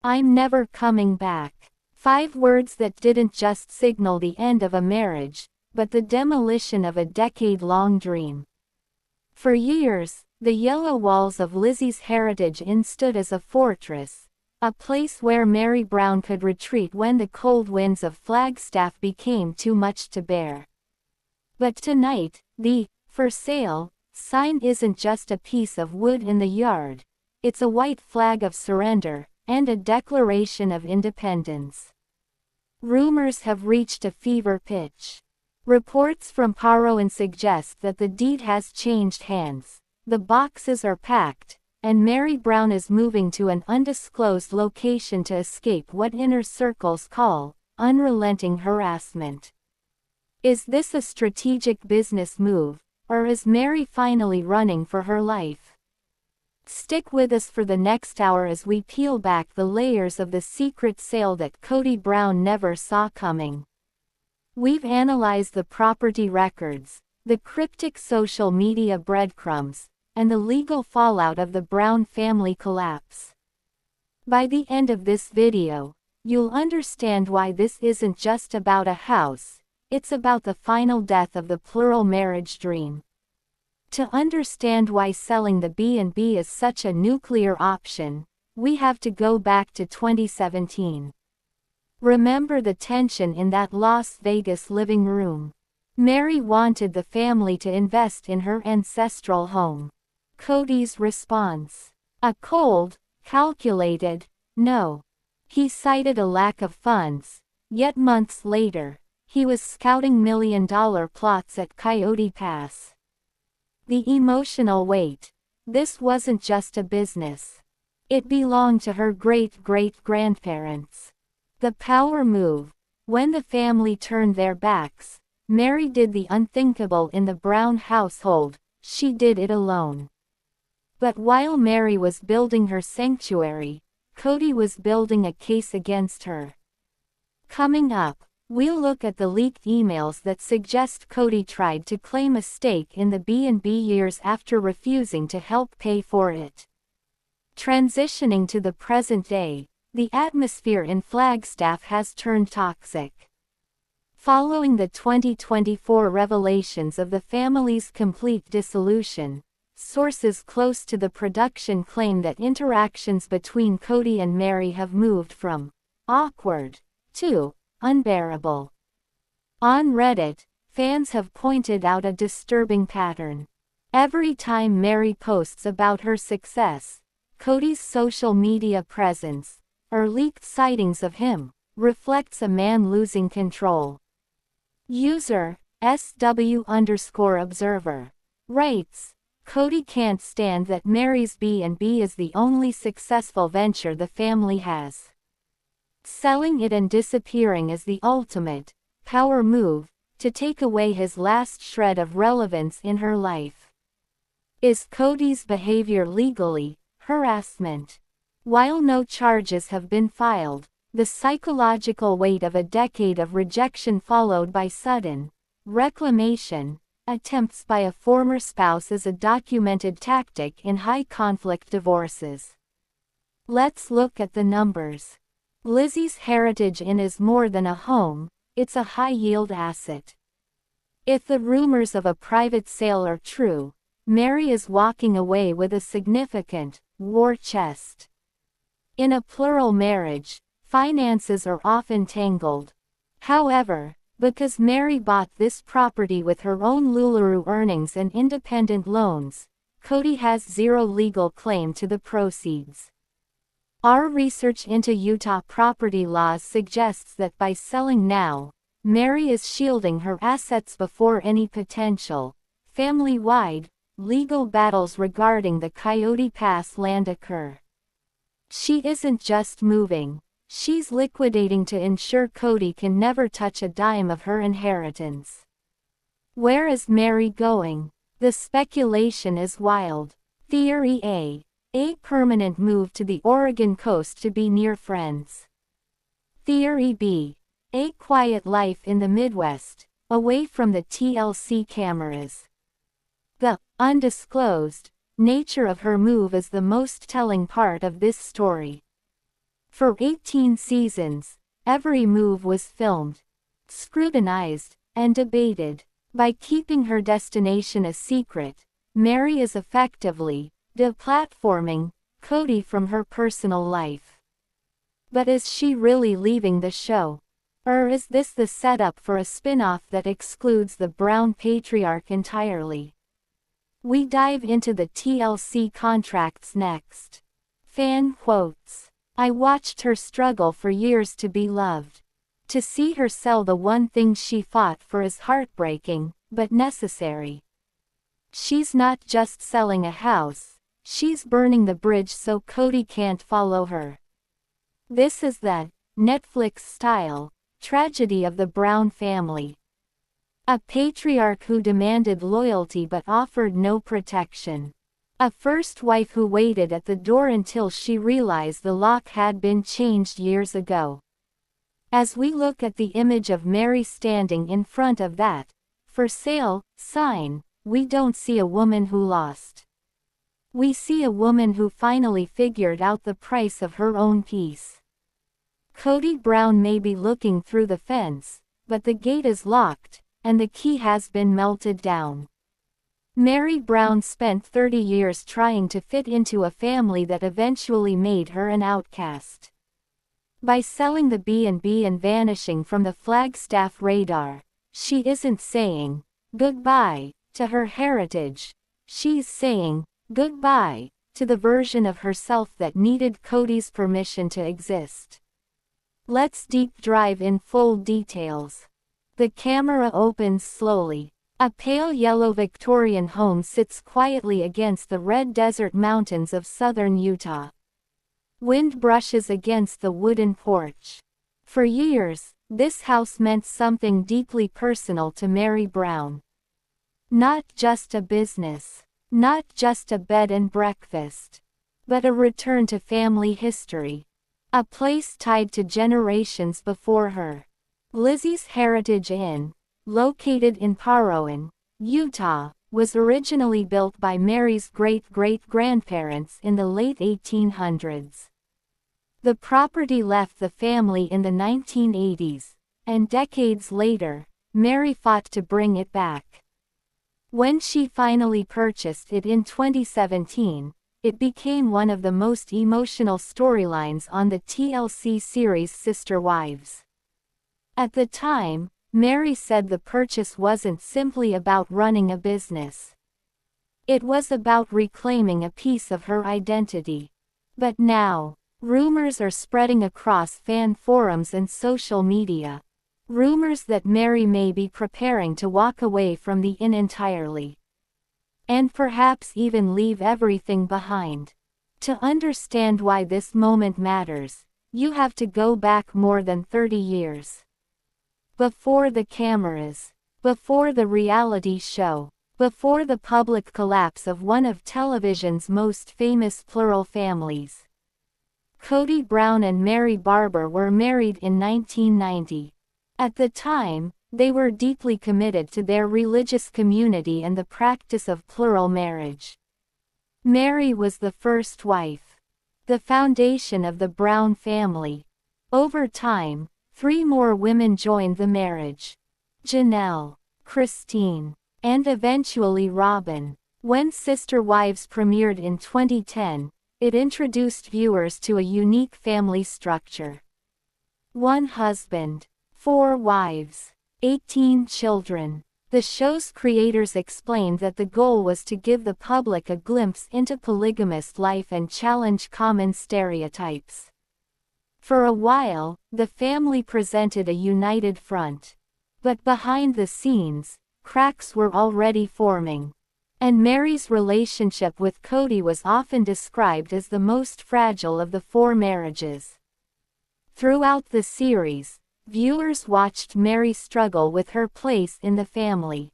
I'm never coming back. 5 words that didn't just signal the end of a marriage, but the demolition of a decade-long dream. For years, the yellow walls of Lizzie's Heritage Inn stood as a fortress, a place where Meri Brown could retreat when the cold winds of Flagstaff became too much to bear. But tonight, the "for sale" sign isn't just a piece of wood in the yard, it's a white flag of surrender, and a declaration of independence. Rumors have reached a fever pitch. Reports from Coyote suggest that the deed has changed hands, the boxes are packed, and Meri Brown is moving to an undisclosed location to escape what inner circles call unrelenting harassment. Is this a strategic business move, or is Meri finally running for her life? Stick with us for the next hour as we peel back the layers of the secret sale that Kody Brown never saw coming. We've analyzed the property records, the cryptic social media breadcrumbs, and the legal fallout of the Brown family collapse. By the end of this video, you'll understand why this isn't just about a house, it's about the final death of the plural marriage dream. To understand why selling the B&B is such a nuclear option, we have to go back to 2017. Remember the tension in that Las Vegas living room. Meri wanted the family to invest in her ancestral home. Kody's response: a cold, calculated no. He cited a lack of funds, yet months later, he was scouting million-dollar plots at Coyote Pass. The emotional weight. This wasn't just a business. It belonged to her great-great-grandparents. The power move. When the family turned their backs, Meri did the unthinkable in the Brown household, she did it alone. But while Meri was building her sanctuary, Kody was building a case against her. Coming up, we'll look at the leaked emails that suggest Kody tried to claim a stake in the B&B years after refusing to help pay for it. Transitioning to the present day, the atmosphere in Flagstaff has turned toxic. Following the 2024 revelations of the family's complete dissolution, sources close to the production claim that interactions between Kody and Meri have moved from awkward to unbearable. On Reddit, fans have pointed out a disturbing pattern. Every time Meri posts about her success, Kody's social media presence, or leaked sightings of him, reflects a man losing control. User SW_observer writes, Kody can't stand that Meri's B&B is the only successful venture the family has. Selling it and disappearing is the ultimate power move to take away his last shred of relevance in her life. Is Kody's behavior legally harassment? While no charges have been filed, the psychological weight of a decade of rejection followed by sudden reclamation attempts by a former spouse is a documented tactic in high-conflict divorces. Let's look at the numbers. Lizzie's Heritage Inn is more than a home, it's a high-yield asset. If the rumors of a private sale are true, Meri is walking away with a significant war chest. In a plural marriage, finances are often tangled. However, because Meri bought this property with her own LuLaRoe earnings and independent loans, Kody has zero legal claim to the proceeds. Our research into Utah property laws suggests that by selling now, Meri is shielding her assets before any potential, family-wide, legal battles regarding the Coyote Pass land occur. She isn't just moving, she's liquidating to ensure Kody can never touch a dime of her inheritance. Where is Meri going? The speculation is wild. Theory A permanent move to the Oregon coast to be near friends. Theory B, a quiet life in the Midwest, away from the TLC cameras. The undisclosed nature of her move is the most telling part of this story. For 18 seasons, every move was filmed, scrutinized, and debated. By keeping her destination a secret, Meri is effectively deplatforming Kody from her personal life. But is she really leaving the show? Or is this the setup for a spin-off that excludes the Brown patriarch entirely? We dive into the TLC contracts next. Fan quotes. I watched her struggle for years to be loved. To see her sell the one thing she fought for is heartbreaking, but necessary. She's not just selling a house, she's burning the bridge so Kody can't follow her. This is the Netflix-style tragedy of the Brown family. A patriarch who demanded loyalty but offered no protection. A first wife who waited at the door until she realized the lock had been changed years ago. As we look at the image of Meri standing in front of that "for sale" sign, we don't see a woman who lost. We see a woman who finally figured out the price of her own peace. Kody Brown may be looking through the fence, but the gate is locked, and the key has been melted down. Meri Brown spent 30 years trying to fit into a family that eventually made her an outcast. By selling the B&B and vanishing from the Flagstaff radar, she isn't saying goodbye to her heritage, she's saying goodbye to the version of herself that needed Kody's permission to exist. Let's deep dive in full details. The camera opens slowly. A pale yellow Victorian home sits quietly against the red desert mountains of southern Utah. Wind brushes against the wooden porch. For years, this house meant something deeply personal to Meri Brown. Not just a business, not just a bed and breakfast, but a return to family history. A place tied to generations before her. Lizzie's Heritage Inn, located in Parowan, Utah, was originally built by Meri's great-great-grandparents in the late 1800s. The property left the family in the 1980s, and decades later, Meri fought to bring it back. When she finally purchased it in 2017, it became one of the most emotional storylines on the TLC series Sister Wives. At the time, Meri said the purchase wasn't simply about running a business. It was about reclaiming a piece of her identity. But now, rumors are spreading across fan forums and social media. Rumors that Meri may be preparing to walk away from the inn entirely. And perhaps even leave everything behind. To understand why this moment matters, you have to go back more than 30 years. Before the cameras, before the reality show, before the public collapse of one of television's most famous plural families. Kody Brown and Meri Barber were married in 1990. At the time, they were deeply committed to their religious community and the practice of plural marriage. Meri was the first wife, the foundation of the Brown family. Over time, 3 more women joined the marriage: Janelle, Christine, and eventually Robyn. When Sister Wives premiered in 2010, it introduced viewers to a unique family structure. 1 husband, 4 wives, 18 children. The show's creators explained that the goal was to give the public a glimpse into polygamous life and challenge common stereotypes. For a while, the family presented a united front. But behind the scenes, cracks were already forming. And Meri's relationship with Kody was often described as the most fragile of the 4 marriages. Throughout the series, viewers watched Meri struggle with her place in the family.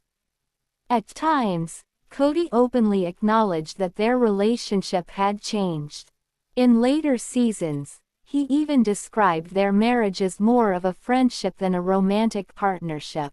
At times, Kody openly acknowledged that their relationship had changed. In later seasons, he even described their marriage as more of a friendship than a romantic partnership.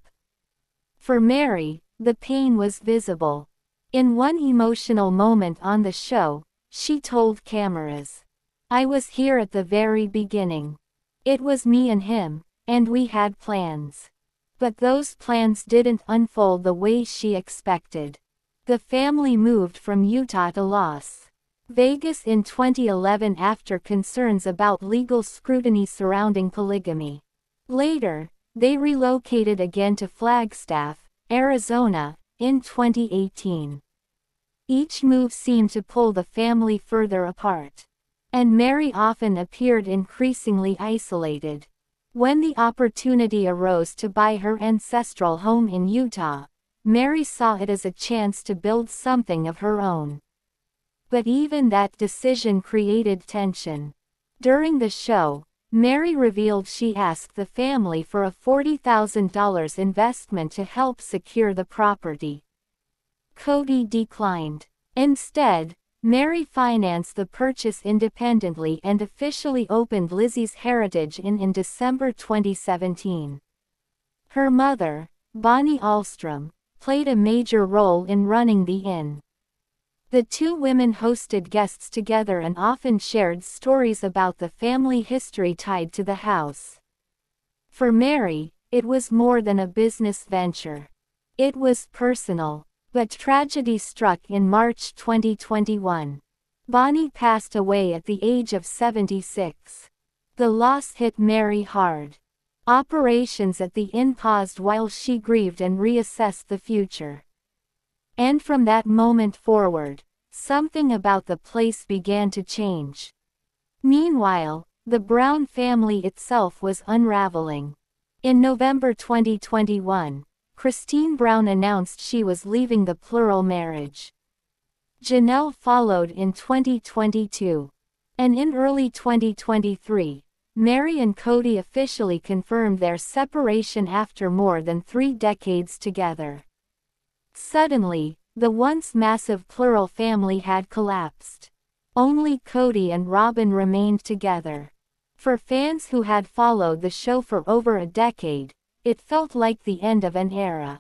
For Meri, the pain was visible. In one emotional moment on the show, she told cameras, I was here at the very beginning. It was me and him, and we had plans. But those plans didn't unfold the way she expected. The family moved from Utah to Las Vegas in 2011 after concerns about legal scrutiny surrounding polygamy. Later, they relocated again to Flagstaff, Arizona, in 2018. Each move seemed to pull the family further apart. And Meri often appeared increasingly isolated. When the opportunity arose to buy her ancestral home in Utah, Meri saw it as a chance to build something of her own. But even that decision created tension. During the show, Meri revealed she asked the family for a $40,000 investment to help secure the property. Kody declined. Instead, Meri financed the purchase independently and officially opened Lizzie's Heritage Inn in December 2017. Her mother, Bonnie Ahlstrom, played a major role in running the inn. The two women hosted guests together and often shared stories about the family history tied to the house. For Meri, it was more than a business venture. It was personal. But tragedy struck in March 2021. Bonnie passed away at the age of 76. The loss hit Meri hard. Operations at the inn paused while she grieved and reassessed the future. And from that moment forward, something about the place began to change. Meanwhile, the Brown family itself was unraveling. In November 2021, Christine Brown announced she was leaving the plural marriage. Janelle followed in 2022. And in early 2023, Meri and Kody officially confirmed their separation after more than 3 decades together. Suddenly, the once massive plural family had collapsed. Only Kody and Robyn remained together. For fans who had followed the show for over a decade, it felt like the end of an era.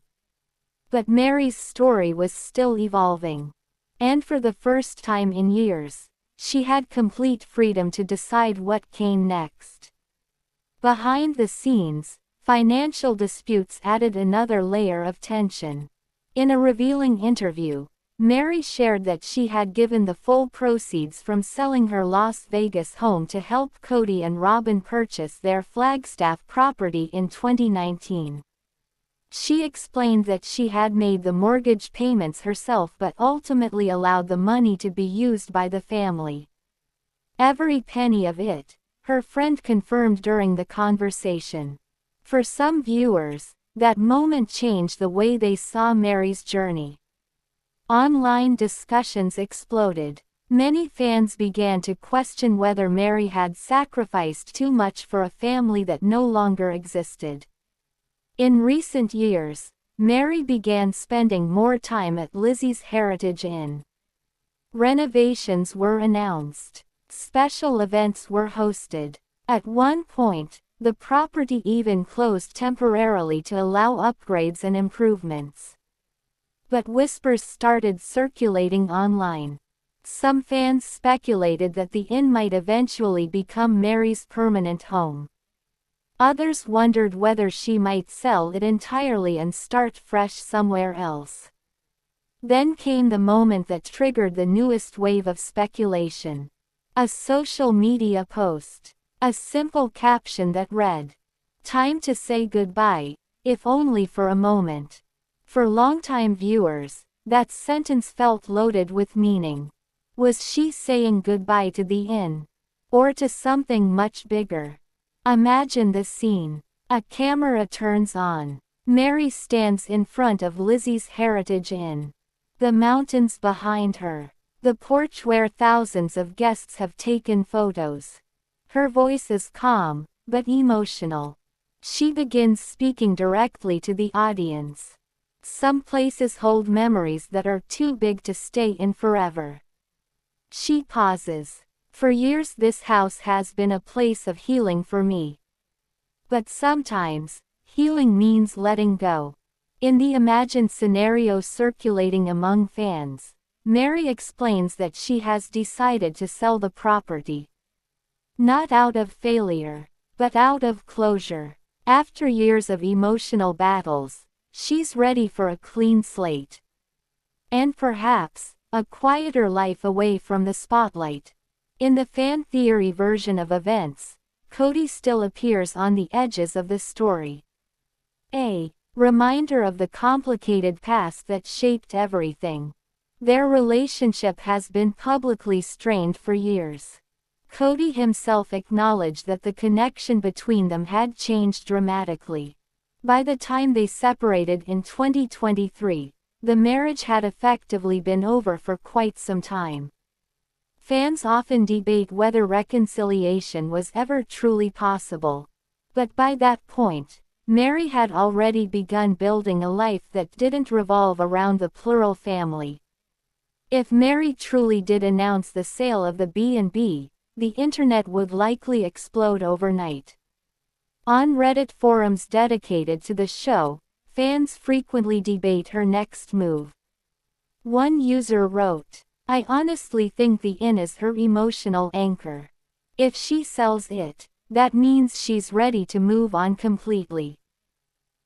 But Meri's story was still evolving. And for the first time in years, she had complete freedom to decide what came next. Behind the scenes, financial disputes added another layer of tension. In a revealing interview, Meri shared that she had given the full proceeds from selling her Las Vegas home to help Kody and Robyn purchase their Flagstaff property in 2019. She explained that she had made the mortgage payments herself but ultimately allowed the money to be used by the family. Every penny of it, her friend confirmed during the conversation. For some viewers, that moment changed the way they saw Meri's journey. Online discussions exploded. Many fans began to question whether Meri had sacrificed too much for a family that no longer existed. In recent years, Meri began spending more time at Lizzie's Heritage Inn. Renovations were announced. Special events were hosted. At one point, the property even closed temporarily to allow upgrades and improvements. But whispers started circulating online. Some fans speculated that the inn might eventually become Meri's permanent home. Others wondered whether she might sell it entirely and start fresh somewhere else. Then came the moment that triggered the newest wave of speculation. A social media post. A simple caption that read, "Time to say goodbye, if only for a moment." For longtime viewers, that sentence felt loaded with meaning. Was she saying goodbye to the inn? Or to something much bigger? Imagine the scene. A camera turns on. Meri stands in front of Lizzie's Heritage Inn. The mountains behind her. The porch where thousands of guests have taken photos. Her voice is calm, but emotional. She begins speaking directly to the audience. Some places hold memories that are too big to stay in forever. She pauses. For years this house has been a place of healing for me. But sometimes, healing means letting go. In the imagined scenario circulating among fans, Meri explains that she has decided to sell the property. Not out of failure, but out of closure. After years of emotional battles, she's ready for a clean slate. And perhaps, a quieter life away from the spotlight. In the fan theory version of events, Kody still appears on the edges of the story. A reminder of the complicated past that shaped everything. Their relationship has been publicly strained for years. Kody himself acknowledged that the connection between them had changed dramatically. By the time they separated in 2023, the marriage had effectively been over for quite some time. Fans often debate whether reconciliation was ever truly possible. But by that point, Meri had already begun building a life that didn't revolve around the plural family. If Meri truly did announce the sale of the B&B, the internet would likely explode overnight. On Reddit forums dedicated to the show, fans frequently debate her next move. One user wrote, "I honestly think the inn is her emotional anchor. If she sells it, that means she's ready to move on completely."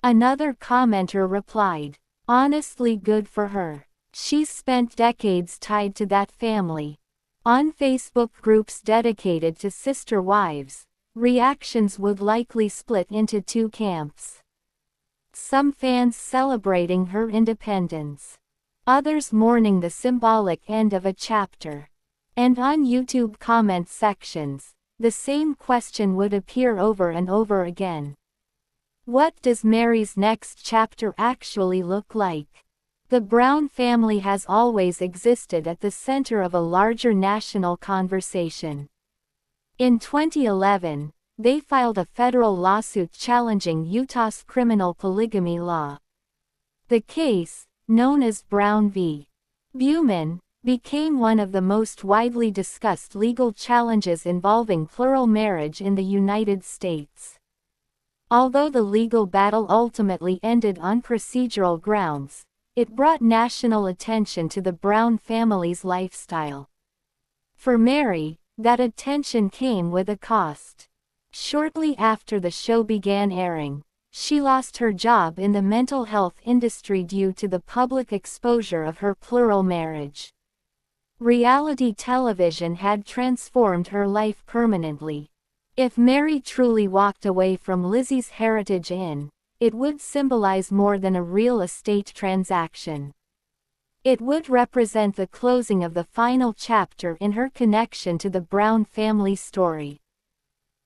Another commenter replied, "Honestly, good for her. She's spent decades tied to that family." On Facebook groups dedicated to sister wives, reactions would likely split into two camps. Some fans celebrating her independence. Others mourning the symbolic end of a chapter. And on YouTube comment sections, the same question would appear over and over again. What does Meri's next chapter actually look like? The Brown family has always existed at the center of a larger national conversation. In 2011, they filed a federal lawsuit challenging Utah's criminal polygamy law. The case, known as Brown v. Buman, became one of the most widely discussed legal challenges involving plural marriage in the United States. Although the legal battle ultimately ended on procedural grounds, it brought national attention to the Brown family's lifestyle. For Meri, that attention came with a cost. Shortly after the show began airing, she lost her job in the mental health industry due to the public exposure of her plural marriage. Reality television had transformed her life permanently. If Meri truly walked away from Lizzie's Heritage Inn, it would symbolize more than a real estate transaction. It would represent the closing of the final chapter in her connection to the Brown family story.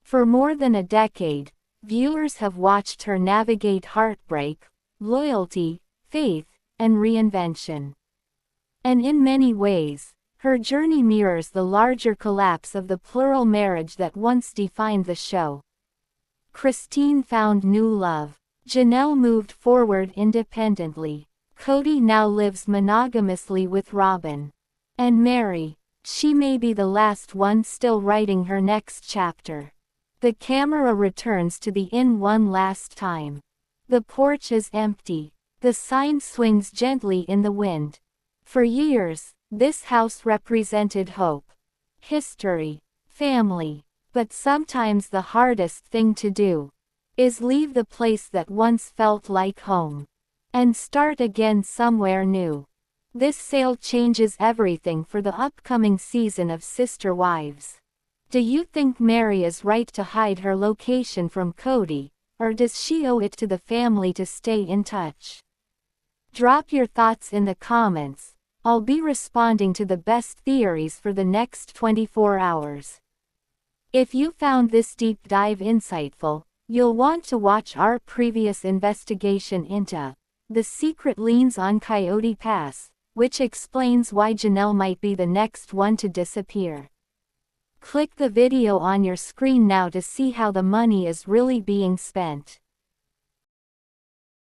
For more than a decade, viewers have watched her navigate heartbreak, loyalty, faith, and reinvention. And in many ways, her journey mirrors the larger collapse of the plural marriage that once defined the show. Christine found new love. Janelle moved forward independently. Kody now lives monogamously with Robyn. And Meri, she may be the last one still writing her next chapter. The camera returns to the inn one last time. The porch is empty. The sign swings gently in the wind. For years, this house represented hope, history, family. But sometimes the hardest thing to do is leave the place that once felt like home and start again somewhere new. This sale changes everything for the upcoming season of Sister Wives. Do you think Meri is right to hide her location from Kody, or does she owe it to the family to stay in touch? Drop your thoughts in the comments. I'll be responding to the best theories for the next 24 hours. If you found this deep dive insightful, you'll want to watch our previous investigation into The Secret Leans on Coyote Pass, which explains why Janelle might be the next one to disappear. Click the video on your screen now to see how the money is really being spent.